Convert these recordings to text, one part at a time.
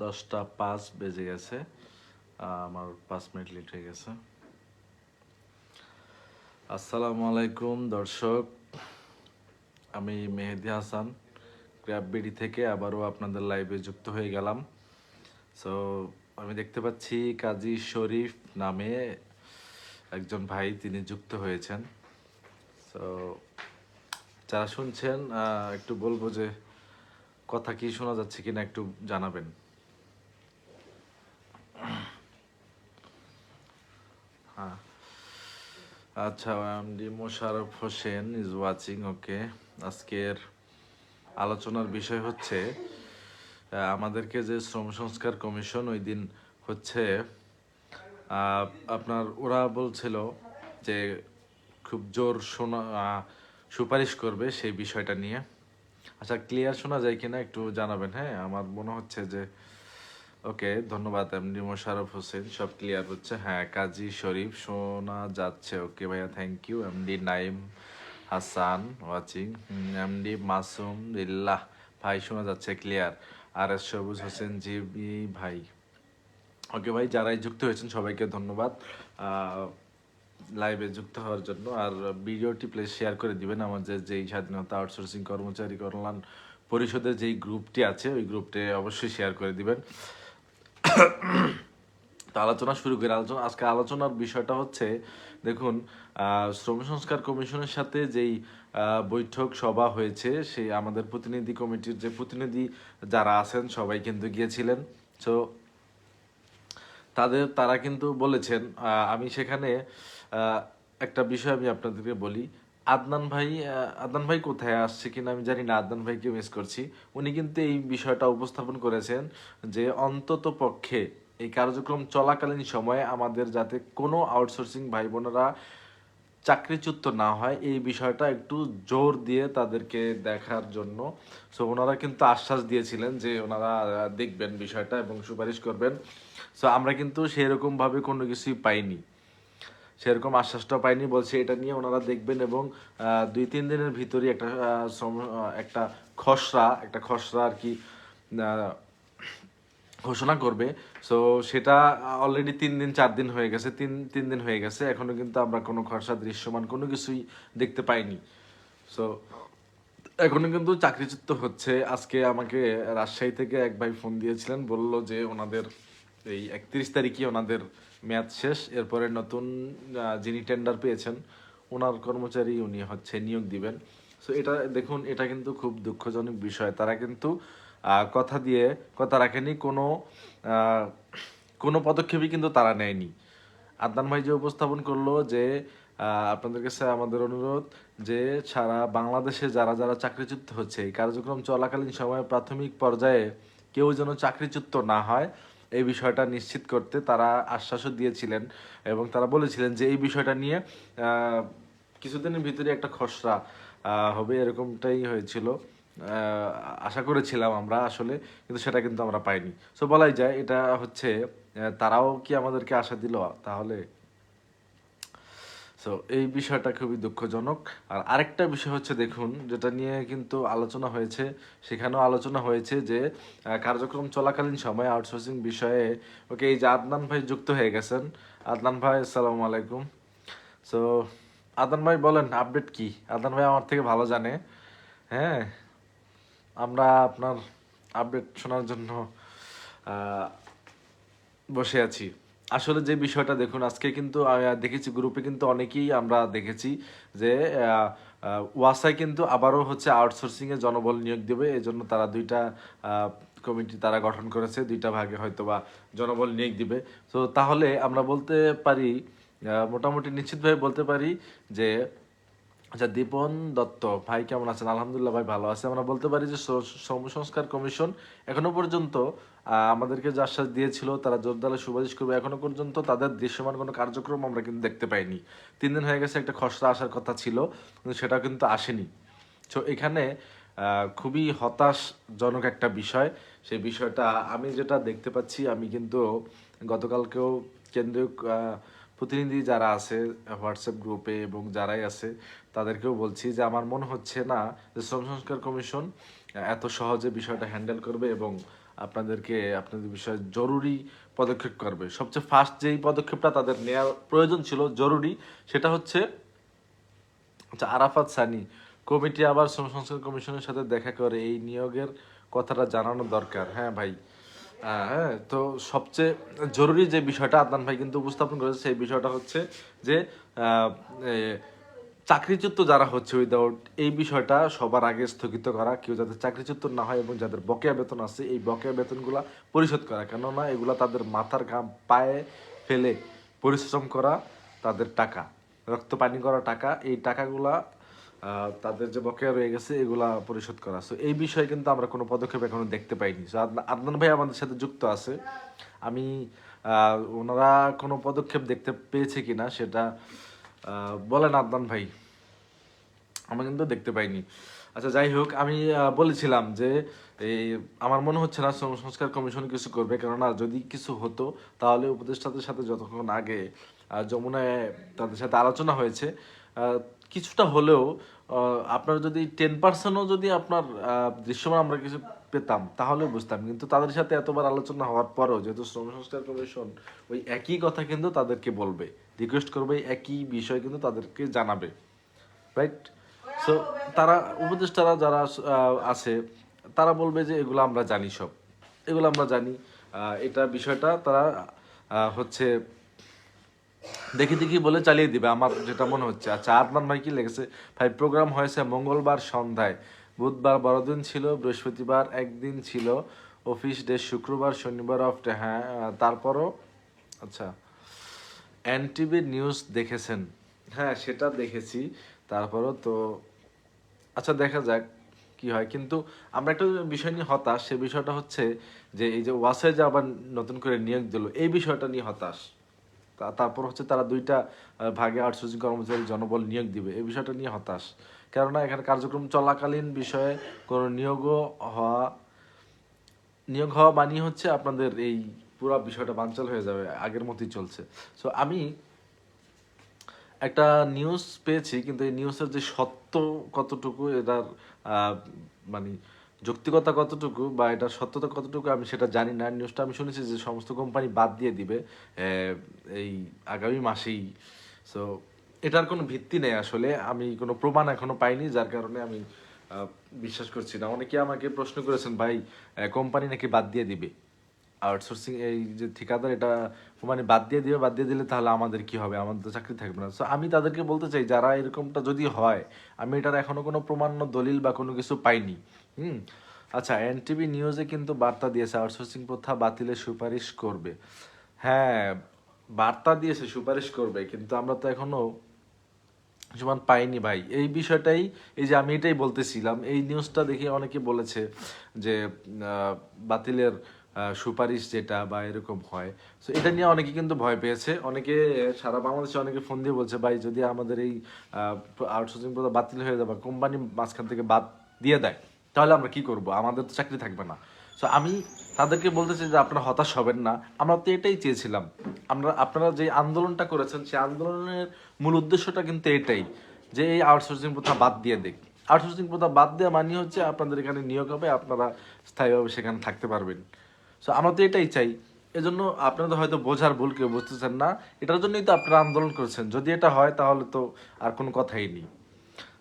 10টা 5 বেজে গেছে, আমার 5 মিনিট লেট হয়ে গেছে। আসসালামু আলাইকুম দর্শক, আমি মেহেদি হাসান ক্র্যাববেরি থেকে আবারও আপনাদের লাইভে যুক্ত হয়ে গেলাম। সো আমি দেখতে পাচ্ছি কাজী শরীফ নামে একজন ভাই, তিনি যুক্ত হয়েছেন। সো যারা শুনছেন একটু বলবো যে কথা কি শোনা যাচ্ছে কিনা একটু জানাবেন। হ্যাঁ, আচ্ছা, MD Mosharraf Hossain is watching. Okay, আজকের আলোচনার বিষয় হচ্ছে আমাদেরকে যে শ্রম সংস্কার কমিশন ওই দিন হচ্ছে আপনার ওরা বলছিল যে খুব জোর সুপারিশ করবে সেই বিষয়টা নিয়ে। আচ্ছা, ক্লিয়ার শোনা যায় কিনা একটু জানাবেন। হ্যাঁ, আমার মনে হচ্ছে যে ওকে, ধন্যবাদ এমডি মোশাররফ হোসেন, সব ক্লিয়ার হচ্ছে। হ্যাঁ, কাজী শরীফ শোনা যাচ্ছে। ওকে ভাইয়া, thank you. MD Naim Hasan watching. MD Masum Billah ভাই শোনা যাচ্ছে, ক্লিয়ার। আর এস সবুজ হোসেন জিবি ভাই। ওকে ভাই, যারাই যুক্ত হয়েছেন সবাইকে ধন্যবাদ লাইভে যুক্ত হওয়ার জন্য। আর ভিডিওটি প্লিজ শেয়ার করে দিবেন। আমাদের যেই স্বাধীনতা আউটসোর্সিং কর্মচারী কল্যাণ পরিষদের যেই গ্রুপটি আছে ওই গ্রুপটি অবশ্যই শেয়ার করে দিবেন। তো আলোচনা শুরু করি। আজকে আলোচনার বিষয়টা হচ্ছে, দেখুন, শ্রম সংস্কার কমিশনের সাথে যেই বৈঠক সভা হয়েছে, সেই আমাদের প্রতিনিধি কমিটির যে প্রতিনিধি যারা আছেন সবাই কিন্তু গিয়েছিলেন। সো তারা কিন্তু বলেছেন, আমি সেখানে একটা বিষয় আমি আপনাদেরকে বলি। আদনান ভাই কোথায় আসছে কিনা আমি জানি না, আদনান ভাইকে মিস করছি। উনি কিন্তু এই বিষয়টা উপস্থাপন করেছেন যে অন্তত পক্ষে এই কার্যক্রম চলাকালীন সময়ে আমাদের যাতে কোনো আউটসোর্সিং ভাই বোনেরা চাকরিচ্যুত না হয় এই বিষয়টা একটু জোর দিয়ে তাদেরকে দেখার জন্য। সো ওনারা কিন্তু আশ্বাস দিয়েছিলেন যে ওনারা দেখবেন বিষয়টা এবং সুপারিশ করবেন। সো আমরা কিন্তু সেরকমভাবে কোনো কিছুই পাইনি, সেরকম আশ্বাসটাও পাইনি। বলছে এটা নিয়ে ওনারা দেখবেন এবং 2-3 দিনের ভিতরেই একটা খসড়া আর কি ঘোষণা করবে। সো সেটা অলরেডি 3-4 দিন হয়ে গেছে, তিন দিন হয়ে গেছে, এখনো কিন্তু আমরা কোনো খসড়া দৃশ্যমান কোনো কিছুই দেখতে পাইনি। সো এখনো কিন্তু চাকরিচ্যুত হচ্ছে। আজকে আমাকে রাজশাহী থেকে এক ভাই ফোন দিয়েছিলেন, বলল যে ওনাদের এই 31 তারিখে ওনাদের মেয়াদ শেষ, এরপরে নতুন যিনি টেন্ডার পেয়েছেন ওনার কর্মচারী উনি হচ্ছে নিয়োগ দিবেন। সো এটা দেখুন, এটা কিন্তু খুব দুঃখজনক বিষয়। তারা কিন্তু কথা রাখেনি, কোনো পদক্ষেপই কিন্তু তারা নেয়নি। আদনান ভাই যে উপস্থাপন করলো যে আপনাদের কাছে আমাদের অনুরোধ যে সারা বাংলাদেশে যারা যারা চাকরিচ্যুত হচ্ছে এই কার্যক্রম চলাকালীন সময়ে প্রাথমিক পর্যায়ে কেউ যেন চাকরিচ্যুত না হয় এই বিষয়টা নিশ্চিত করতে তারা আশ্বাসও দিয়েছিলেন। এবং তারা বলেছিলেন যে এই বিষয়টা নিয়ে কিছুদিনের ভিতরে একটা খসড়া হবে, এরকমটাই হয়েছিল। আশা করেছিলাম আমরা আসলে, কিন্তু সেটা কিন্তু আমরা পাইনি। সো বলাই যায় এটা হচ্ছে তারাও কি আমাদেরকে আশা দিল তাহলে? সো এই বিষয়টা খুবই দুঃখজনক। আর আরেকটা বিষয় হচ্ছে, দেখুন, যেটা নিয়ে কিন্তু আলোচনা হয়েছে, সেখানেও আলোচনা হয়েছে যে কার্যক্রম চলাকালীন সময় আউটসোর্সিং বিষয়ে। ওকে, এই যে আদনান ভাই যুক্ত হয়ে গেছেন। আদনান ভাই, আসসালামু আলাইকুম। সো আদনান ভাই বলেন, আপডেট কি? আদনান ভাই আমার থেকে ভালো জানে। হ্যাঁ, আমরা আপনার আপডেট শোনার জন্য বসে আছি। আসলে যে বিষয়টা দেখুন, আজকে কিন্তু দেখেছি গ্রুপে কিন্তু অনেকেই আমরা দেখেছি যে ওয়াসায় কিন্তু আবারও হচ্ছে আউটসোর্সিং এ জনবল নিয়োগ দেবে, এজন্য তারা 2টা কমিটি তারা গঠন করেছে, 2টা ভাগে হয়তো বা জনবল নিয়োগ দিবে। তো তাহলে আমরা বলতে পারি, মোটামুটি নিশ্চিতভাবে বলতে পারি যে, আচ্ছা, দীপন দত্ত ভাই কেমন আছেন? আলহামদুলিল্লাহ ভাই, ভালো আছে। আমরা বলতে পারি যে শ্রম সংস্কার কমিশন এখনো পর্যন্ত আমাদেরকে যে আশ্বাস দিয়েছিল তারা জোরদারে সুপারিশ করবে, এখনো পর্যন্ত তাদের দৃশ্যমান কোনো কার্যক্রম আমরা কিন্তু দেখতে পাইনি। 3 দিন হয়ে গেছে, একটা খসড়া আসার কথা ছিল কিন্তু সেটা কিন্তু আসেনি। তো এখানে খুবই হতাশজনক একটা বিষয়। সেই বিষয়টা আমি যেটা দেখতে পাচ্ছি, আমি কিন্তু গতকালকেও কেন্দ্রীয় প্রতিনিধি যারা আছে হোয়াটসঅ্যাপ গ্রুপে এবং যারাই আছে তাদেরকেও বলছি যে আমার মনে হচ্ছে না যে শ্রম সংস্কার কমিশন এত সহজে বিষয়টা হ্যান্ডেল করবে এবং আপনাদের বিষয়ে জরুরি পদক্ষেপ করবে। সবচেয়ে ফার্স্ট যেই পদক্ষেপটা তাদের নেওয়ার প্রয়োজন ছিল জরুরি, সেটা হচ্ছে আচ্ছা, আরাফাত সানি কমিটি আবার শ্রম সংস্কার কমিশনের সাথে দেখা করে এই নিয়োগের কথাটা জানানো দরকার। হ্যাঁ ভাই, হ্যাঁ, তো সবচেয়ে জরুরি যে বিষয়টা আদনান ভাই কিন্তু উপস্থাপন করেছে সেই বিষয়টা হচ্ছে যে আহ, এ, চাকরিচ্যুত যারা হচ্ছে উইদাউট, এই বিষয়টা সবার আগে স্থগিত করা, কেউ যাতে চাকরিচ্যুত না হয় এবং যাদের বকেয়া বেতন আছে এই বকেয়া বেতনগুলা পরিশোধ করা, কেননা এগুলা তাদের মাথার ঘাম পায়ে ফেলে পরিশ্রম করা তাদের টাকা, রক্ত পানি করা টাকা, এই টাকাগুলা তাদের যে বকেয়া রয়ে গেছে এগুলা পরিশোধ করা। সো এই বিষয়ে কিন্তু আমরা কোনো পদক্ষেপ এখনো দেখতে পাইনি। সো আদনান ভাই আমাদের সাথে যুক্ত আছে, আমি ওনারা কোনো পদক্ষেপ দেখতে পেয়েছে কিনা সেটা বলেন আদনান ভাই, আমরা কিন্তু দেখতে পাইনি। আচ্ছা যাই হোক, আমি বলেছিলাম যে এই আমার মনে হচ্ছে না শ্রম সংস্কার কমিশন কিছু করবে, কেননা যদি কিছু হতো তাহলে উপদেষ্টাদের সাথে যতক্ষণ আগে যমুনায় তাদের সাথে আলোচনা হয়েছে, কিছুটা হলেও আপনার যদি 10%ও যদি আপনার দৃশ্যমান আমরা কিছু পেতাম তাহলে বুঝতাম, কিন্তু তাদের সাথে এতবার আলোচনা হওয়ার পরেও যেহেতু শ্রম সংস্কার কমিশন ওই একই কথা কিন্তু তাদেরকে বলবে, রিকোয়েস্ট করবে, একই বিষয় কিন্তু তাদেরকে জানাবে, রাইট? সো তারা উপদেষ্টারা যারা আছে তারা বলবে যে এগুলো আমরা জানি, সব এগুলো আমরা জানি, এটা বিষয়টা তারা হচ্ছে দেখি দেখি বলে চালিয়ে দিবে, আমার যেটা মনে হচ্ছে। আচ্ছা, আদনান ভাই কি লেগেছে? ভাই প্রোগ্রাম হয়েছে মঙ্গলবার সন্ধ্যায়, বুধবার বড়দিন ছিল, বৃহস্পতিবার একদিন ছিল অফিস ডে, শুক্রবার শনিবার অফ ডে। হ্যাঁ, তারপরও আচ্ছা, এনটিভি নিউজ দেখেছেন? হ্যাঁ, সেটা দেখেছি। তারপরও তো আচ্ছা, দেখা যাক কি হয়। কিন্তু আমরা একটা বিষয় নিয়ে হতাশ, সে বিষয়টা হচ্ছে যে এই যে ওয়াসায় যে আবার নতুন করে নিয়োগ দিল এই বিষয়টা নিয়ে হতাশ। তারপর হচ্ছে তারা দুইটা ভাগে আউটসোর্সিং কর্মচারী জনবল নিয়োগ দিবে এই বিষয়টা নিয়ে হতাশ, কেননা এখানে কার্যক্রম চলাকালীন বিষয়ে কোনো নিয়োগ হওয়া মানিয়ে হচ্ছে আপনাদের এই পুরো বিষয়টা বানচাল হয়ে যাবে, আগের মতোই চলছে। সো আমি একটা নিউজ পেয়েছি, কিন্তু এই নিউজের যে সত্য কতটুকু, এটার আহ, মানে যৌক্তিকতা কতটুকু বা এটার সত্যতা কতটুকু আমি সেটা জানি না। নিউজটা আমি শুনেছি যে সমস্ত কোম্পানি বাদ দিয়ে দিবে এই আগামী মাসেই। সো এটার কোনো ভিত্তি নেই আসলে, আমি কোনো প্রমাণ এখনো পাইনি, যার কারণে আমি বিশ্বাস করছি না। অনেকে আমাকে প্রশ্ন করেছেন ভাই কোম্পানি নাকি বাদ দিয়ে দিবে আউটসোর্সিং, এই যে ঠিকাদার এটা মানে বাদ দিয়ে দিবে, বাদ দিয়ে দিলে তাহলে আমাদের কি হবে, আমাদের তো চাকরি থাকবে না। সো আমি তাদেরকে বলতে চাই যারা এরকমটা যদি হয়, আমি এটার এখনো কোনো প্রমাণ্য দলিল বা কোনো কিছু পাইনি। হুম। আচ্ছা, এনটিভি নিউজে কিন্তু বার্তা দিয়েছে আউটসোর্সিং প্রথা বাতিলের সুপারিশ করবে। হ্যাঁ, বার্তা দিয়েছে সুপারিশ করবে, কিন্তু আমরা তো এখনো সমান পাইনি ভাই এই বিষয়টাই। এই যে আমি এটাই বলতেছিলাম, এই নিউজটা দেখে অনেকে বলেছে যে বাতিলের সুপারিশ যেটা বা এরকম হয়। সো এটা নিয়ে অনেকে কিন্তু ভয় পেয়েছে, অনেকে সারা বাংলাদেশে অনেকে ফোন দিয়ে বলছে ভাই যদি আমাদের এই আউটসোর্সিং প্রথা বাতিল হয়ে যাবে, কোম্পানি মাঝখান থেকে বাদ দিয়ে দেয়, তাহলে আমরা কি করব, আমাদের তো চাকরি থাকবে না। সো আমি তাদেরকে বলতেছি যে আপনারা হতাশ হবেন না, আমরা তো এটাই চেয়েছিলাম। আপনারা যে আন্দোলনটা করেছেন সেই আন্দোলনের মূল উদ্দেশ্যটা কিন্তু এটাই, যে এই আউটসোর্সিং প্রথা বাদ দিয়ে দেখ। আউটসোর্সিং প্রথা বাদ দেওয়া মানে হচ্ছে আপনাদের এখানে নিয়োগ হবে, আপনারা স্থায়ীভাবে সেখানে থাকতে পারবেন। সো আমরা তো এটাই চাই। এজন্য আপনারা হয়তো বোঝার ভুল, কেউ বুঝতেছেন না, এটার জন্যই তো আপনারা আন্দোলন করছেন। যদি এটা হয় তাহলে তো আর কোনো কথাই নেই।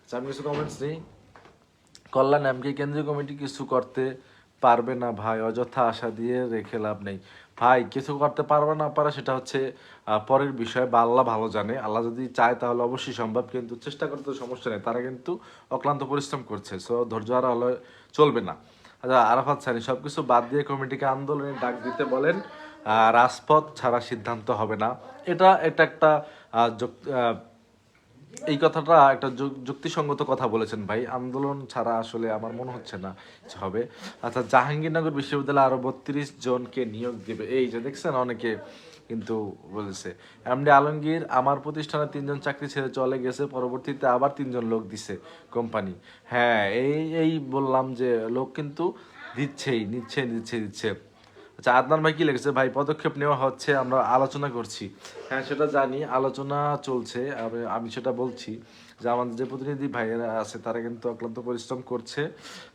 আচ্ছা, আমি কিছু কমেন্টস নেই। কল্যাণ এমকে কেন্দ্রীয় কমিটি কিছু করতে পারবে না ভাই, অযথা আশা দিয়ে রেখে লাভ নেই। ভাই কিছু করতে পারবে না পারে সেটা হচ্ছে পরের বিষয়, বা আল্লাহ ভালো জানে। আল্লাহ যদি চায় তাহলে অবশ্যই সম্ভব, কিন্তু চেষ্টা করতে তো সমস্যা নেই, তারা কিন্তু অক্লান্ত পরিশ্রম করছে। সো ধৈর্য হারা হলে চলবে না। আচ্ছা, আরাফাত সানি সবকিছু বাদ দিয়ে কমিটিকে আন্দোলনের ডাক দিতে বলেন, রাজপথ ছাড়া সিদ্ধান্ত হবে না। এটা এটা একটা এই কথাটা একটা যুক্তিসঙ্গত কথা বলেছেন ভাই, আন্দোলন ছাড়া আসলে আমার মনে হচ্ছে না কিছু হবে। আচ্ছা, জাহাঙ্গীরনগর বিশ্ববিদ্যালয়ে আরো 32 জনকে নিয়োগ দেবে, এই যে দেখছেন অনেকে কিন্তু বলেছে। এমডি আলমগীর আমার প্রতিষ্ঠানে 3জন চাকরি ছেড়ে চলে গেছে, পরবর্তীতে আবার 3জন লোক দিছে কোম্পানি। হ্যাঁ, এই বললাম যে লোক কিন্তু দিচ্ছেই, দিচ্ছে। আচ্ছা, আদনান ভাই কি লিখেছে? ভাই পদক্ষেপ নেওয়া হচ্ছে, আমরা আলোচনা করছি। হ্যাঁ, সেটা জানি, আলোচনা চলছে। আমি সেটা বলছি যে আমাদের যে প্রতিনিধি ভাইয়েরা আছে তারা কিন্তু অক্লান্ত পরিশ্রম করছে।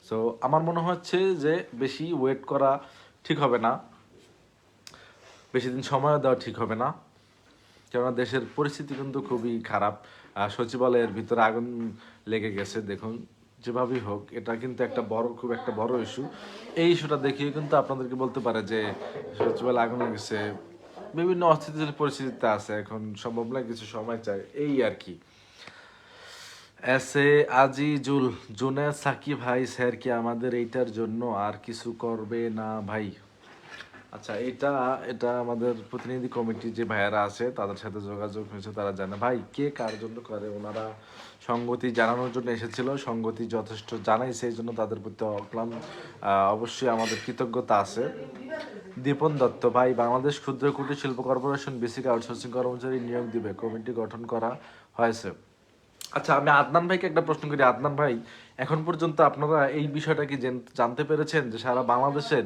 সো আমার মনে হচ্ছে যে বেশি ওয়েট করা ঠিক হবে না, বেশি দিন সময় দেওয়া ঠিক হবে না, কেননা দেশের পরিস্থিতি কিন্তু খুবই খারাপ। সচিবালয়ের ভিতরে আগুন লেগে গেছে, দেখুন যেভাবেই হোক এটা কিন্তু একটা খুব একটা বড় ইস্যু। এই ইস্যুটা দেখিয়ে কিন্তু আপনাদেরকে বলতে পারে যে সচিবালয়ে আগুন লেগেছে, বিভিন্ন অস্থিতিশীল পরিস্থিতিতে আছে, এখন সম্ভব না, কিছু সময় চাই, এই আর কি। এসে আজিজুল জুনেদ সাকিব, ভাই স্যার কি আমাদের এইটার জন্য আর কিছু করবে না ভাই? আচ্ছা, এটা এটা আমাদের প্রতিনিধি কমিটি যে ভাইয়ারা আছে তাদের সাথে যোগাযোগ হয়েছে, তারা জানে ভাই কে কার জন্য করে। ওনারা সংগতি জানানোর জন্য এসেছিল, সংগতি যথেষ্ট জানাই, সেই জন্য তাদের প্রতি অক্লান্ত অবশ্যই আমাদের কৃতজ্ঞতা আছে। দীপন দত্ত, ভাই বাংলাদেশ ক্ষুদ্র কুটির শিল্প কর্পোরেশন বেসিক আউটসোর্সিং কর্মচারী নিয়োগ দিবে, কমিটি গঠন করা হয়েছে। আচ্ছা, আমি আদনান ভাইকে একটা প্রশ্ন করি। আদনান ভাই, এখন পর্যন্ত আপনারা এই বিষয়টা কি জানতে পেরেছেন যে সারা বাংলাদেশের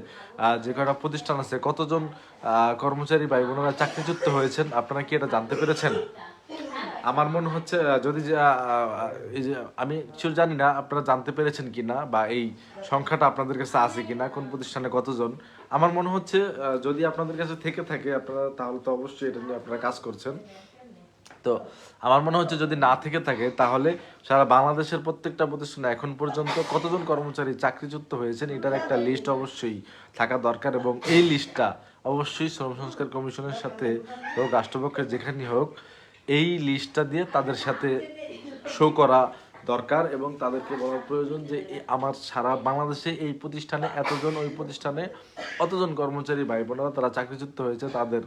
যে কটা প্রতিষ্ঠান আছে কতজন কর্মচারী ভাই বোনেরা চাকরিচ্যুত হয়েছেন, আপনারা কি এটা জানতে পেরেছেন? আমার মনে হচ্ছে যদি এই যে আমি শিওর জানি না আপনারা জানতে পেরেছেন কিনা, বা এই সংখ্যাটা আপনাদের কাছে আছে কিনা, কোন প্রতিষ্ঠানে কতজন। আমার মনে হচ্ছে যদি আপনাদের কাছে থেকে থাকে আপনারা, তাহলে তো অবশ্যই এটা নিয়ে আপনারা কাজ করছেন। তো আমার মনে হচ্ছে যদি না থেকে থাকে, তাহলে সারা বাংলাদেশের প্রত্যেকটা প্রতিষ্ঠানে এখন পর্যন্ত কতজন কর্মচারী চাকরিচ্যুত হয়েছেন এটার একটা লিস্ট অবশ্যই থাকা দরকার, এবং এই লিস্টটা অবশ্যই শ্রম সংস্কার কমিশনের সাথে হোক, রাষ্ট্রপক্ষের যেখানেই হোক, এই লিস্টটা দিয়ে তাদের সাথে শো করা দরকার, এবং তাদেরকে বলার প্রয়োজন যে আমার সারা বাংলাদেশে এই প্রতিষ্ঠানে এতজন, ওই প্রতিষ্ঠানে অতজন কর্মচারী ভাই বোনেরা তারা চাকরিচ্যুত হয়েছে, তাদের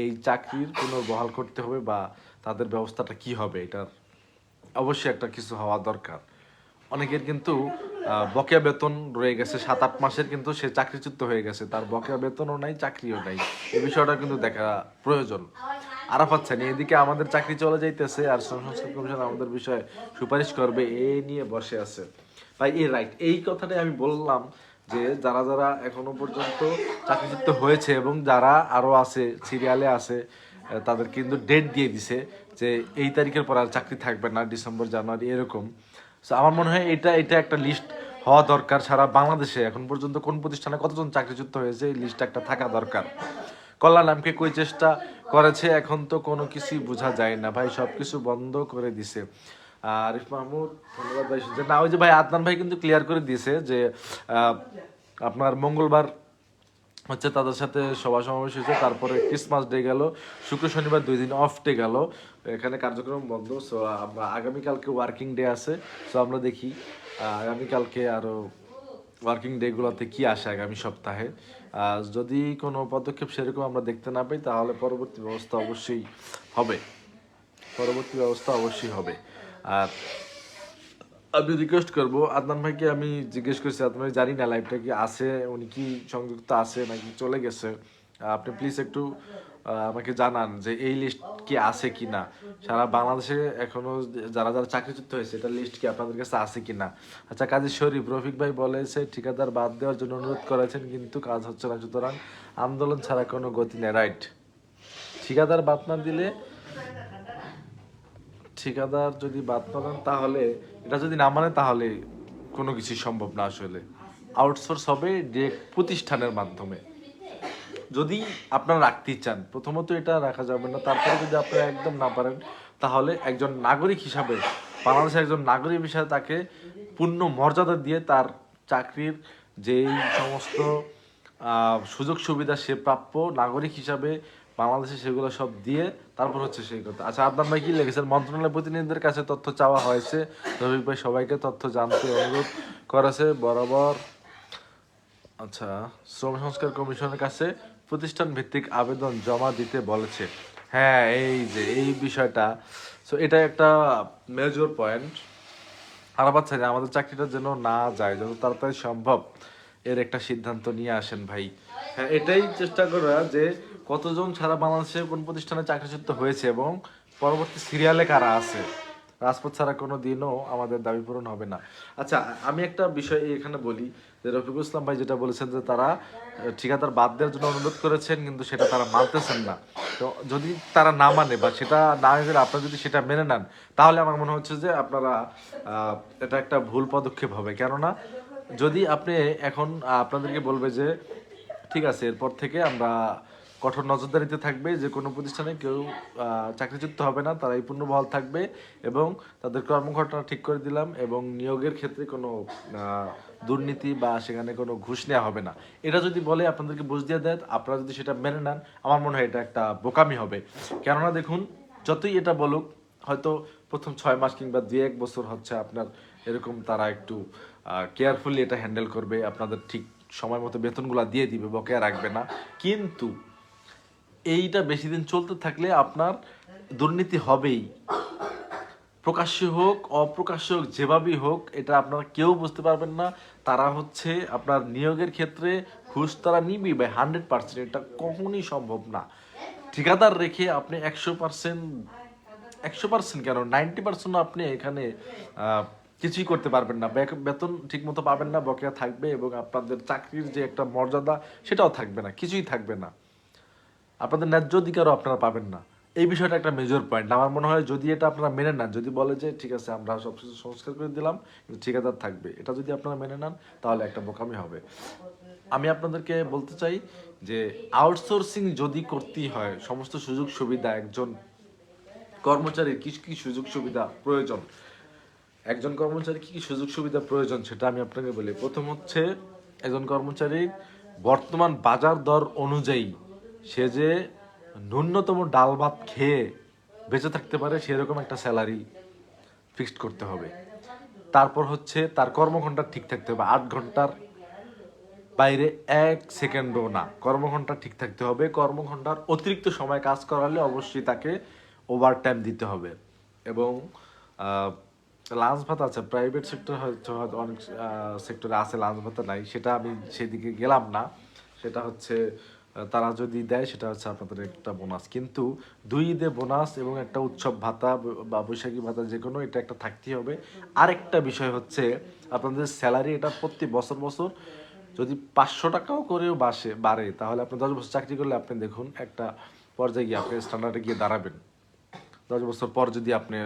এই চাকরির পুনর্বহাল করতে হবে, বা তাদের ব্যবস্থাটা কি হবে, এটার অবশ্যই একটা কিছু হওয়া দরকার। অনেকের কিন্তু বকেয়া বেতন রয়ে গেছে 7-8 মাসের, কিন্তু সে চাকরিচ্যুত হয়ে গেছে, তার বকেয়া বেতনও নাই, চাকরিও নাই, এই বিষয়টা কিন্তু দেখা প্রয়োজন। আরাফাত সানি, এদিকে আমাদের চাকরি চলে যাইতেছে আর শ্রম সংস্কার কমিশন আমাদের বিষয়ে সুপারিশ করবে, এ নিয়ে বসে আছে ভাই। এই রাইট, এই কথাটাই আমি বললাম যে যারা যারা এখনো পর্যন্ত চাকরিচ্যুত হয়েছে এবং যারা আরো আছে সিরিয়ালে আছে, তাদের কিন্তু ডেট দিয়ে দিছে যে এই তারিখের পর আর চাকরি থাকবে না, ডিসেম্বর জানুয়ারি এরকম। সো আমার মনে হয় এটা এটা একটা লিস্ট হওয়া দরকার, সারা বাংলাদেশে এখন পর্যন্ত কোন প্রতিষ্ঠানে কতজন চাকরিচ্যুত হয়েছে এই লিস্ট একটা থাকা দরকার। কল্যাণ আমকে কই চেষ্টা করেছে, এখন তো কোনো কিছুই বোঝা যায় না ভাই, সব কিছু বন্ধ করে দিছে। আরিফ মাহমুদ, ধন্যবাদ ভাই। না, ওই যে ভাই আদনান ভাই কিন্তু ক্লিয়ার করে দিয়েছে যে আপনার মঙ্গলবার হচ্ছে তাদের সাথে সভা সমাবেশ হয়েছে, তারপরে ক্রিসমাস ডে গেল, শুক্র শনিবার 2 দিন অফ ডে গেল, এখানে কার্যক্রম বন্ধ। সো আমরা আগামীকালকে ওয়ার্কিং ডে আছে, সো আমরা দেখি আগামীকালকে আরো ওয়ার্কিং ডেগুলোতে কি আসে আগামী সপ্তাহে। যদি কোনো পদক্ষেপ সেরকম আমরা দেখতে না পাই, তাহলে পরবর্তী ব্যবস্থা অবশ্যই হবে, আর আমি রিকোয়েস্ট করবো আদনান ভাইকে, আমি জিজ্ঞেস করছি আদনান ভাই জানি না লাইভটা কি আছে, উনি কি সংযুক্ত আছে নাকি চলে গেছে, আপনি প্লিজ একটু আমাকে জানান যে এই লিস্ট কি আছে কি না, সারা বাংলাদেশে এখনো যারা যারা চাকরিচ্যুত হয়েছে এটা লিস্ট কি আপনাদের কাছে আছে কি না। আচ্ছা, কাজী শরীফ, রফিক ভাই বলেছে ঠিকাদার বাদ দেওয়ার জন্য অনুরোধ করেছেন, কিন্তু কাজ হচ্ছে না, সুতরাং আন্দোলন ছাড়া কোনো গতি নেই। রাইট, ঠিকাদার বাদ না দিলে, ঠিকাদার যদি বাদ না দেন, তাহলে এটা যদি না মানে তাহলে কোনো কিছু সম্ভব না। আসলে আউটসোর্স হবে ডিরেক্ট প্রতিষ্ঠানের মাধ্যমে, যদি আপনারা রাখতেই চান। প্রথমত এটা রাখা যাবে না, তারপরে যদি আপনারা একদম না পারেন, তাহলে একজন নাগরিক হিসাবে, বাংলাদেশের একজন নাগরিক হিসাবে তাকে পূর্ণ মর্যাদা দিয়ে তার চাকরির যেই সমস্ত সুযোগ সুবিধা সে প্রাপ্য নাগরিক হিসাবে বাংলাদেশে, সেগুলো সব দিয়ে তারপর হচ্ছে সেই কথা। আচ্ছা, আদনান ভাই কি লিখেছেন, মন্ত্রণালয় প্রতিনিধিদের কাছে তথ্য চাওয়া হয়েছে, রফিক ভাই সবাইকে তথ্য জানতে অনুরোধ করেছে বরাবর। আচ্ছা, শ্রম সংস্কার কমিশনের কাছে প্রতিষ্ঠান ভিত্তিক আবেদন জমা দিতে বলেছে। হ্যাঁ, এই যে এই বিষয়টা, সো এটা একটা মেজর পয়েন্ট। আর পাচ্ছে যে আমাদের চাকরিটা যেন না যায়, যত তাড়াতাড়ি সম্ভব এর একটা সিদ্ধান্ত নিয়ে আসেন ভাই। হ্যাঁ, এটাই চেষ্টা করা যে কতজন সারা বাংলাদেশে কোন প্রতিষ্ঠানে চাকরিচ্যুত হয়েছে এবং পরবর্তী সিরিয়ালে কারা আছে। রাজপথ ছাড়া কোনো দিনও আমাদের দাবি পূরণ হবে না। আচ্ছা, আমি একটা বিষয় এখানে বলি যে রফিকুল ইসলাম ভাই যেটা বলেছেন যে তারা ঠিকাদার বাদ দেওয়ার জন্য অনুরোধ করেছেন, কিন্তু সেটা তারা মানতেছেন না। তো যদি তারা না মানে বা সেটা না মেনে আপনারা যদি সেটা মেনে নেন, তাহলে আমার মনে হচ্ছে যে আপনারা এটা একটা ভুল পদক্ষেপ হবে। কেননা যদি আপনি এখন আপনাদেরকে বলবে যে ঠিক আছে, এরপর থেকে আমরা কঠোর নজরদারিতে থাকবে, যে কোনো প্রতিষ্ঠানে কেউ চাকরিচ্যুত হবে না, তারাই পূর্ণবহাল থাকবে এবং তাদের কর্মঘটনা ঠিক করে দিলাম এবং নিয়োগের ক্ষেত্রে কোনো দুর্নীতি বা সেখানে কোনো ঘুষ নেওয়া হবে না। এটা যদি বলে আপনাদেরকে বুঝ দিয়ে দেয়, আপনারা যদি সেটা মেনে নেন, আমার মনে হয় এটা একটা বোকামি হবে। কেননা দেখুন, যতই এটা বলুক, হয়তো প্রথম 6 মাস কিংবা 2-1 বছর হচ্ছে আপনার এরকম তারা একটু কেয়ারফুলি এটা হ্যান্ডেল করবে, আপনাদের ঠিক সময় মতো বেতনগুলো দিয়ে দিবে, বকেয়া রাখবে না। কিন্তু এইটা বেশি দিন চলতে থাকলে আপনার দুর্নীতি হবেই, প্রকাশ্য হোক অপ্রকাশ্য হোক, যেভাবেই হোক, এটা আপনারা কেউ বুঝতে পারবেন না। তারা হচ্ছে আপনার নিয়োগের ক্ষেত্রে ঘুষ তারা নিবি ভাই 100%, এটা কখনই সম্ভব না। ঠিকাদার রেখে আপনি 100%, 100% কেন 90% আপনি এখানে কিছুই করতে পারবেন না, বেতন ঠিক মতো পাবেন না, বকেয়া থাকবে এবং আপনাদের চাকরির যে একটা মর্যাদা সেটাও থাকবে না, কিছুই থাকবে না, আপনাদের ন্যায্য অধিকারও আপনারা পাবেন না। এই বিষয়টা একটা মেজর পয়েন্ট আমার মনে হয়। যদি এটা আপনারা মেনে নেন, যদি বলে যে ঠিক আছে আমরা সব কিছু সংস্কার করে দিলাম কিন্তু ঠিকাদার থাকবে, এটা যদি আপনারা মেনে নেন তাহলে একটা বোকামি হবে। আমি আপনাদেরকে বলতে চাই যে আউটসোর্সিং যদি করতেই হয়, সমস্ত সুযোগ সুবিধা একজন কর্মচারীর কি কি সুযোগ সুবিধা প্রয়োজন, একজন কর্মচারী কি কি সুযোগ সুবিধা প্রয়োজন সেটা আমি আপনাকে বলি। প্রথম হচ্ছে, একজন কর্মচারীর বর্তমান বাজার দর অনুযায়ী সে যে ন্যূনতম ডাল ভাত খেয়ে বেঁচে থাকতে পারে সেরকম একটা স্যালারি ফিক্সড করতে হবে। তারপর হচ্ছে তার কর্মঘণ্টা ঠিক থাকতে হবে, 8 ঘন্টার বাইরে 1 সেকেন্ডও না, কর্মঘণ্টা ঠিক থাকতে হবে। কর্মঘণ্টার অতিরিক্ত সময় কাজ করালে অবশ্যই তাকে ওভার টাইম দিতে হবে। এবং লাঞ্চ ভাতা আছে, প্রাইভেট সেক্টর হয়তো হয়তো অনেক সেক্টরে আছে, লাঞ্চ ভাতা নাই, সেটা আমি সেদিকে গেলাম না। সেটা হচ্ছে তারা যদি দেয় সেটা হচ্ছে আপনাদের একটা বোনাস, কিন্তু 2 ঈদে বোনাস এবং একটা উৎসব ভাতা বা বৈশাখী ভাতা যে কোনো এটা একটা থাকতেই হবে। আরেকটা বিষয় হচ্ছে আপনাদের স্যালারি, এটা প্রতি বছর বছর যদি 500 টাকাও করেও বাড়ে, তাহলে আপনি 10 বছর চাকরি করলে আপনি দেখুন একটা পর্যায়ে গিয়ে আপনি স্ট্যান্ডার্ডে গিয়ে দাঁড়াবেন। 10 বছর পর যদি আপনি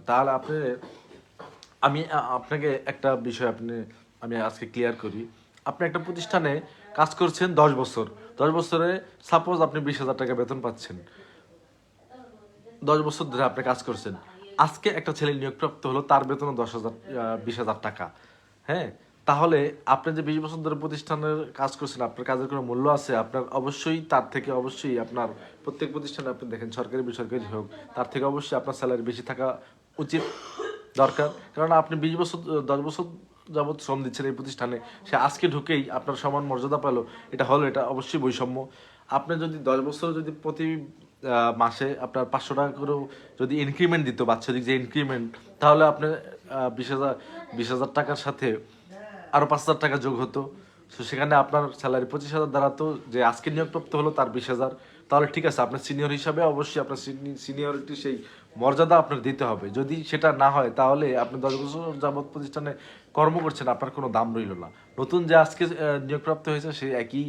তাহলে আপনি, আমি আপনাকে একটা বিষয় আমি আজকে ক্লিয়ার করি। আপনি একটা প্রতিষ্ঠানে কাজ করছেন 10 বছর, 10 বছরে সাপোজ আপনি 20,000 টাকা বেতন পাচ্ছেন, 10 বছর ধরে আপনি কাজ করছেন। আজকে একটা ছেলে নিয়োগপ্রাপ্ত হলো, তার বেতন 10,000, 20,000 টাকা। হ্যাঁ, তাহলে আপনি যে 20 বছর ধরে প্রতিষ্ঠানের কাজ করছেন, আপনার কাজের কোনো মূল্য আছে? আপনার অবশ্যই তার থেকে, অবশ্যই আপনার প্রত্যেক প্রতিষ্ঠানে আপনি দেখেন সরকারি বেসরকারি হোক, তার থেকে অবশ্যই আপনার স্যালারি বেশি থাকা উচিত, দরকার। কারণ আপনি 20 বছর, 10 বছর যাবৎ শ্রম দিচ্ছেন এই প্রতিষ্ঠানে, সে আজকে ঢুকেই আপনার সমান মর্যাদা পেলো, এটা হলো, এটা অবশ্যই বৈষম্য। আপনি যদি 10 বছর যদি প্রতি মাসে আপনার 500 টাকা করেও যদি ইনক্রিমেন্ট দিত, বাৎসরিক যে ইনক্রিমেন্ট, তাহলে আপনি 20,000 টাকার সাথে আরো 5,000 টাকা যোগ হতো। তো সেখানে আপনার স্যালারি 25,000 দাঁড়াতো, যে আজকে নিয়োগপ্রাপ্ত হলো তার 20,000। তাহলে ঠিক আছে, আপনার সিনিয়র হিসাবে অবশ্যই আপনার সিনিয়রিটি সেই মর্যাদা আপনার দিতে হবে। যদি সেটা না হয় তাহলে আপনি 10 বছর যাবৎ প্রতিষ্ঠানে কর্ম করছেন, আপনার কোনো দাম রইল না। নতুন যে আজকে নিয়োগপ্রাপ্ত হয়েছে সে একই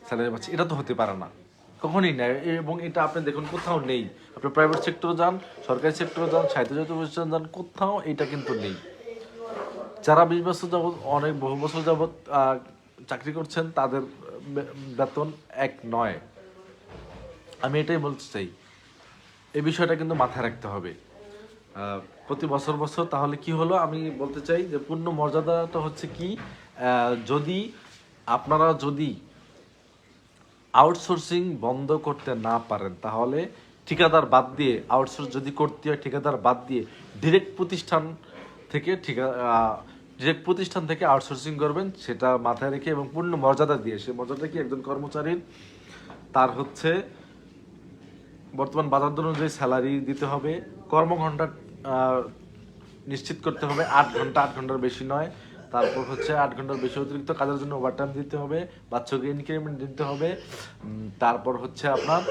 স্যালারি পাচ্ছে, এটা তো হতে পারে না, কখনই নেই। এবং এটা আপনি দেখুন কোথাও নেই, আপনি প্রাইভেট সেক্টরে যান, সরকারি সেক্টরে যান, স্বায়ত্তশাসিত প্রতিষ্ঠান যান, কোথাও এটা কিন্তু নেই। যারা 20 বছর যাবৎ, অনেক বহু বছর যাবৎ চাকরি করছেন, তাদের বেতন এক নয়। আমি এটাই বলতে চাই, এই বিষয়টা কিন্তু মাথায় রাখতে হবে প্রতি বছর বছর। তাহলে কি হলো, আমি বলতে চাই যে পূর্ণ মর্যাদাটা হচ্ছে কি, যদি আপনারা যদি আউটসোর্সিং বন্ধ করতে না পারেন, তাহলে ঠিকাদার বাদ দিয়ে, আউটসোর্স যদি করতে হয় ঠিকাদার বাদ দিয়ে ডিরেক্ট প্রতিষ্ঠান থেকে ডিরেক্ট প্রতিষ্ঠান থেকে আউটসোর্সিং করবেন, সেটা মাথায় রেখে এবং পূর্ণ মর্যাদা দিয়ে। সে মর্যাদা কি, একজন কর্মচারীর তার হচ্ছে বর্তমান বাজার দর অনুযায়ী স্যালারি দিতে হবে, কর্মঘণ্টা নিশ্চিত করতে হবে 8 ঘন্টা, 8 ঘন্টার বেশি নয়। তারপর হচ্ছে 8 ঘন্টার বেশি অতিরিক্ত কাজের জন্য ওভারটাইম দিতে হবে, বাৎসরিক ইনক্রিমেন্ট দিতে হবে। তারপর হচ্ছে আপনার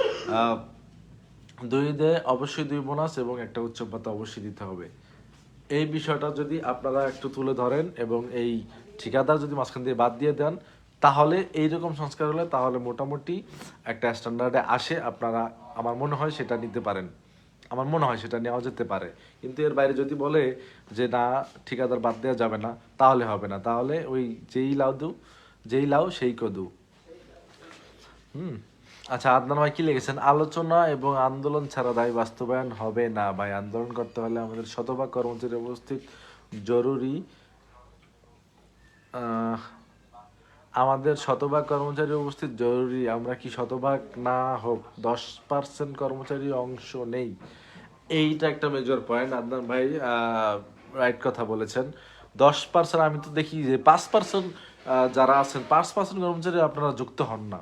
2 ঈদে অবশ্যই 2 বোনাস এবং একটা উৎসব ভাতা অবশ্যই দিতে হবে। এই বিষয়টা যদি আপনারা একটু তুলে ধরেন এবং এই ঠিকাদার যদি মাঝখান দিয়ে বাদ দিয়ে দেন, তাহলে এইরকম সংস্কার হলে তাহলে মোটামুটি একটা স্ট্যান্ডার্ডে আসে, আপনারা আমার মনে হয় সেটা নিতে পারেন, আমার মনে হয় সেটা নেওয়া যেতে পারে। কিন্তু এর বাইরে যদি বলে যে না ঠিকাদার বাদ দেওয়া যাবে না, তাহলে হবে না, তাহলে ওই যেই লাউ সেই কদু। হুম। আচ্ছা, আদনান ভাই কি লিখেছেন, আলোচনা এবং আন্দোলন ছাড়া দাবি বাস্তবায়ন হবে না ভাই, আন্দোলন করতে হলে আমাদের শতভাগ কর্মচারী উপস্থিত জরুরি। আহ, আমাদের শতভাগ কর্মচারী উপস্থিত জরুরি, আমরা কি শতভাগ না হোক 10% কর্মচারী অংশ নেই? এইটা একটা মেজর পয়েন্ট আদনান ভাই, রাইট কথা বলেছেন। 10%, আমি তো দেখি যে 5% যারা আছেন 5% কর্মচারী আপনারা যুক্ত হন না,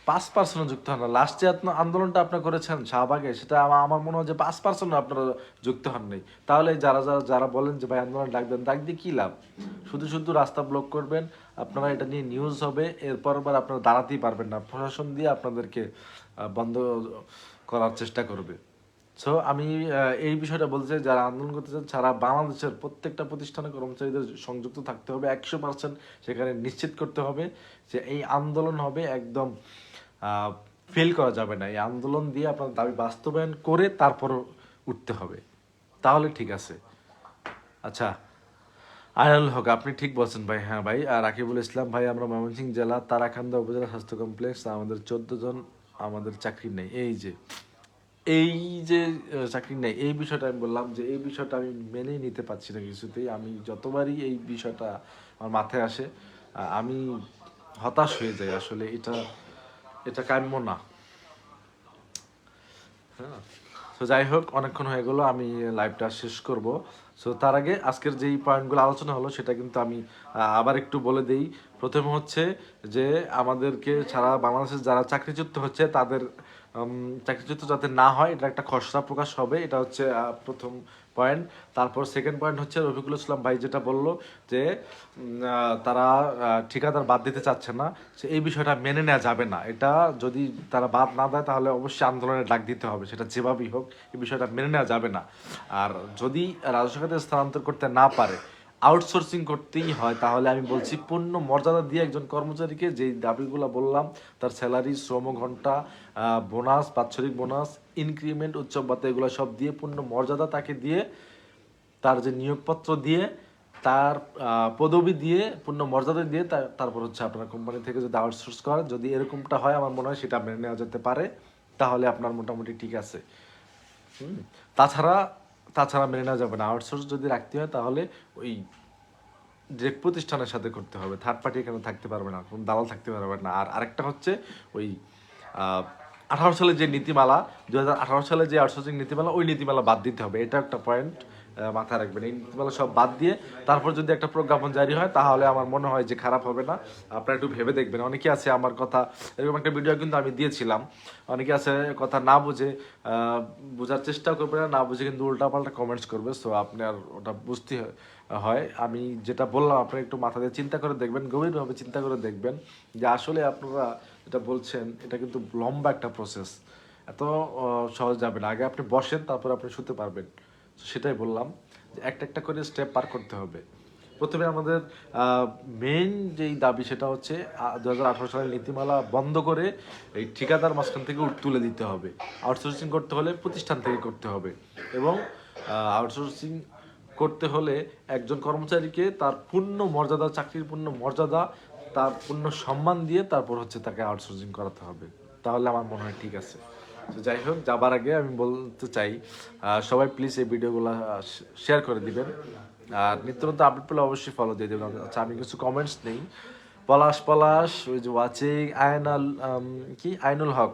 5% যুক্ত হন না। লাস্ট যে আন্দোলনটা আপনারা করেছেন শাহবাগে, সেটা আমার মনে হয় যে 5% আপনারা যুক্ত হন নাই। তাহলে যারা যারা যারা বলেন যে ভাই আন্দোলন ডাক দেন, ডাক দিয়ে কী লাভ? শুধু শুধু রাস্তা ব্লক করবেন, আপনারা এটা নিয়ে নিউজ হবে, এরপর আবার আপনারা দাঁড়াতেই পারবেন না, প্রশাসন দিয়ে আপনাদেরকে বন্ধ করার চেষ্টা করবে। সো আমি এই বিষয়টা বলতে চাই, যারা আন্দোলন করতে চান সারা বাংলাদেশের প্রত্যেকটা প্রতিষ্ঠানে কর্মচারীদের সংযুক্ত থাকতে হবে 100%। সেখানে নিশ্চিত করতে হবে যে এই আন্দোলন হবে একদম ফেল করা যাবে না, এই আন্দোলন দিয়ে আপনার দাবি বাস্তবায়ন করে তারপর উঠতে হবে, তাহলে ঠিক আছে। আচ্ছা, আয়নাল হক আপনি ঠিক বলছেন ভাই। হ্যাঁ ভাই, আর রাকিবুল ইসলাম ভাই, আমরা ময়মনসিংহ জেলা তারাকান্দা উপজেলা স্বাস্থ্য কমপ্লেক্স, আমাদের 14 জন, আমাদের চাকরি নেই। এই যে চাকরি নেই, এই বিষয়টা আমি বললাম যে এই বিষয়টা আমি মেনেই নিতে পারছি না কিছুতেই। আমি যতবারই এই বিষয়টা আমার মাথায় আসে আমি হতাশ হয়ে যাই। আসলে এটা এটা কাম্য না। হ্যাঁ, তো যাই হোক, অনেকক্ষণ হয়ে গেলো, আমি লাইভটা শেষ করব। সো তার আগে আজকের যেই পয়েন্টগুলো আলোচনা হলো সেটা কিন্তু আমি আবার একটু বলে দেই। প্রথম হচ্ছে যে আমাদেরকে সারা বাংলাদেশের যারা চাকরিচ্যুত হচ্ছে তাদের চাকরিচ্যুত যাতে না হয়, এটা একটা খসড়া প্রকাশ হবে, এটা হচ্ছে প্রথম পয়েন্ট। তারপর সেকেন্ড পয়েন্ট হচ্ছে রফিকুল ইসলাম ভাই যেটা বললো যে তারা ঠিকাদার বাদ দিতে চাচ্ছে না, এই বিষয়টা মেনে নেওয়া যাবে না। এটা যদি তারা বাদ না দেয় তাহলে অবশ্যই আন্দোলনের ডাক দিতে হবে, সেটা যেভাবেই হোক, এই বিষয়টা মেনে নেওয়া যাবে না। আর যদি রাজস্ব খাতে স্থানান্তর করতে না পারে, আউটসোর্সিং করতেই হয়, তাহলে আমি বলছি পূর্ণ মর্যাদা দিয়ে একজন কর্মচারীকে যেই দাবিগুলো বললাম, তার স্যালারি, শ্রম ঘন্টা, বোনাস, বাৎসরিক বোনাস, ইনক্রিমেন্ট, উৎসব ভাতা, এগুলো সব দিয়ে পূর্ণ মর্যাদা তাকে দিয়ে, তার যে নিয়োগপত্র দিয়ে, তার পদবি দিয়ে, পূর্ণ মর্যাদা দিয়ে তারপর হচ্ছে আপনার কোম্পানি থেকে যদি আউটসোর্স করেন, যদি এরকমটা হয় আমার মনে হয় সেটা মেনে নেওয়া যেতে পারে, তাহলে আপনার মোটামুটি ঠিক আছে। তাছাড়া তাছাড়া মেনে নেওয়া যাবে না। আউটসোর্স যদি রাখতে হয় তাহলে ওই ডিরেক্ট প্রতিষ্ঠানের সাথে করতে হবে, থার্ড পার্টি এখানে থাকতে পারবে না, কোনো দালাল থাকতে পারবে না। আর আরেকটা হচ্ছে ওই 18 সালে যে নীতিমালা, 2018 সালে যে আউটসোর্সিং নীতিমালা, ওই নীতিমালা বাদ দিতে হবে, এটা একটা পয়েন্ট মাথায় রাখবেন। এই নীতিমালা সব বাদ দিয়ে তারপর যদি একটা প্রজ্ঞাপন জারি হয় তাহলে আমার মনে হয় যে খারাপ হবে না। আপনারা একটু ভেবে দেখবেন। অনেকে আছে আমার কথা, এরকম একটা ভিডিও কিন্তু আমি দিয়েছিলাম, অনেকে আছে কথা না বুঝে বোঝার চেষ্টা করবে না, না বুঝে কিন্তু উল্টাপাল্টা কমেন্টস করবে। সো আপনার ওটা বুঝতে হয়। আমি যেটা বললাম আপনারা একটু মাথা দিয়ে চিন্তা করে দেখবেন, গভীরভাবে চিন্তা করে দেখবেন যে আসলে আপনারা যেটা বলছেন এটা কিন্তু লম্বা একটা প্রসেস, এত সহজ যাবে না। আগে আপনি বসেন, তারপর আপনি শুতে পারবেন। সেটাই বললাম যে একটা একটা করে স্টেপ পার করতে হবে। প্রথমে আমাদের মেইন যেই দাবি সেটা হচ্ছে 2018 সালের নীতিমালা বন্ধ করে এই ঠিকাদার মাঝখান থেকে তুলে দিতে হবে। আউটসোর্সিং করতে হলে প্রতিষ্ঠান থেকে করতে হবে, এবং আউটসোর্সিং করতে হলে একজন কর্মচারীকে তার পূর্ণ মর্যাদা, চাকরির পূর্ণ মর্যাদা, তার পূর্ণ সম্মান দিয়ে তারপর হচ্ছে তাকে আউটসোর্সিং করাতে হবে, তাহলে আমার মনে হয় ঠিক আছে। তো যাই হোক, যাবার আগে আমি বলতে চাই সবাই প্লিজ এই ভিডিওগুলো শেয়ার করে দিবেন, আর নিত্য নতুন আপডেট পেলে অবশ্যই ফলো দিয়ে দেবেন। আচ্ছা, আমি কিছু কমেন্টস নেই। পলাশ পলাশ, ওই যে ওয়াচিং, আইনুল হক,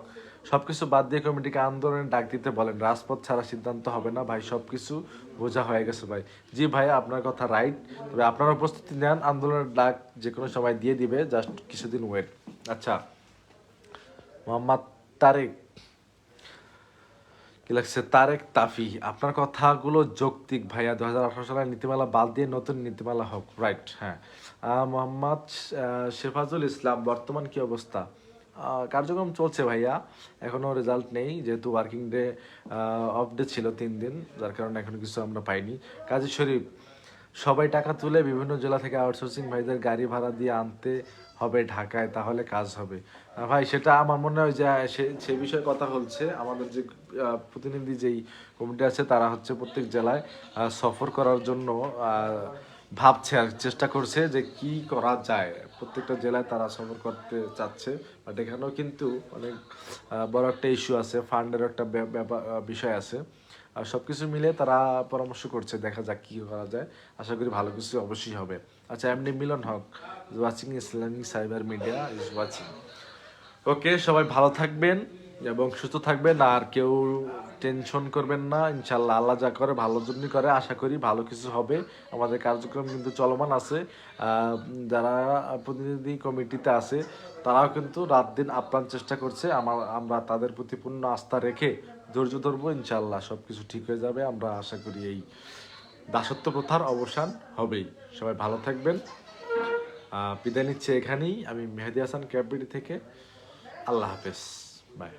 সবকিছু বাদ দিয়ে কমিটিকে আন্দোলনের ডাক দিতে বলেন, রাজপথ ছাড়া সিদ্ধান্ত হবে না ভাই, সবকিছু বোঝা হয়ে গেছে ভাই। জি ভাই, আপনার কথা রাইট, তবে আপনারা প্রস্তুতি নেন, আন্দোলনের ডাক যে কোনো সময় দিয়ে দিবে, জাস্ট কিছুদিন ওয়েট। আচ্ছা, মোহাম্মদ তারেক কি লাগছে, তারেক তাফি, আপনার কথাগুলো যৌক্তিক ভাইয়া, 2018 সালের নীতিমালা বাদ দিয়ে নতুন নীতিমালা হোক, রাইট। হ্যাঁ, মোহাম্মদ শেফাজুল ইসলাম, বর্তমান কি অবস্থা? কার্যক্রম চলছে ভাইয়া, এখনো রেজাল্ট নেই, যেহেতু ওয়ার্কিং ডে অফ ডে ছিল 3 দিন, যার কারণে এখনো কিছু আমরা পাইনি। কাজী শরীফ, সবাই টাকা তুলে বিভিন্ন জেলা থেকে আউটসোর্সিং ভাইদের গাড়ি ভাড়া দিয়ে আনতে হবে ঢাকায়, তাহলে কাজ হবে। ভাই সেটা আমার মনে হয় যে সে বিষয়ে কথা বলছে আমাদের যে প্রতিনিধি যেই কমিটি আছে, তারা হচ্ছে প্রত্যেক জেলায় সফর করার জন্য ভাবছে আর চেষ্টা করছে যে কি করা যায়। প্রত্যেকটা জেলায় তারা সফর করতে চাচ্ছে, বাট এখানেও কিন্তু অনেক বড় একটা ইস্যু আছে, ফান্ডের একটা বিষয় আছে। আর সব কিছু মিলে তারা পরামর্শ করছে, দেখা যাক কি করা যায়। আশা করি ভালো কিছু অবশ্যই হবে। আচ্ছা, এমনি Milon Haque watching Islamic Cyber Media is watching. Okay, সবাই ভালো থাকবেন এবং সুস্থ থাকবেন, আর কেউ টেনশন করবেন না। ইনশাল্লাহ আল্লাহ যা করে ভালোর জন্যই করে, আশা করি ভালো কিছু হবে। আমাদের কার্যক্রম কিন্তু চলমান আছে। যারা প্রতিনিধি কমিটিতে আছে তারাও কিন্তু রাত দিন আপ্রাণ চেষ্টা করছে। আমরা তাদের প্রতি পূর্ণ আস্থা রেখে ধৈর্য ধরবো। ইনশাল্লাহ সব কিছু ঠিক হয়ে যাবে। আমরা আশা করি এই দাসত্ব প্রথার অবসান হবেই। সবাই ভালো থাকবেন। বিদায় নিচ্ছে এখানেই আমি, মেহেদী হাসান ক্যাপিটি থেকে। আল্লাহ হাফেজ, বাই।